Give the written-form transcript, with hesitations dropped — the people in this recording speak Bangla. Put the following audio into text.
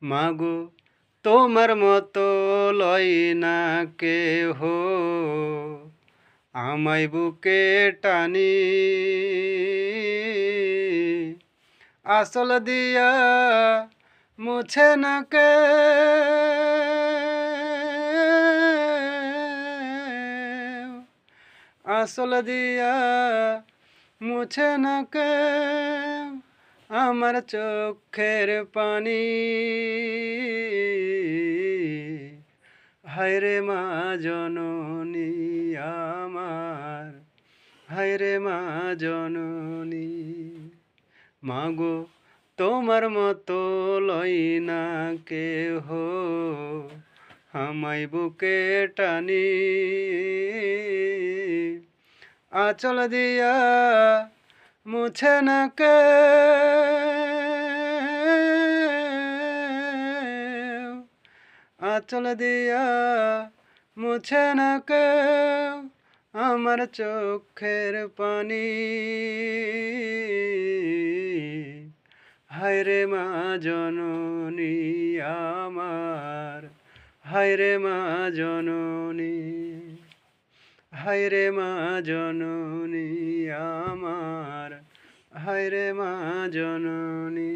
মাগো তোমার মতো লয় না কেহ আমায় বুকে টানি, আসল দিয়া মুছে না কে আসল দিয়া মুছে না কে আমার চোখের পানি। হায়রে মা জননী আমার, হায়রে মা জননী। মাগো তোমার মতো লয় না কেহ আমায় বুকে টানি, আঁচল দিয়া মুছে না কে আঁচল দিয়া মুছে না কেউ আমার চোখের পানি। হায়রে মা জননী আমার, হায়রে মা জননী, হায়রে মা জননী আমার, হায়রে মা জননী।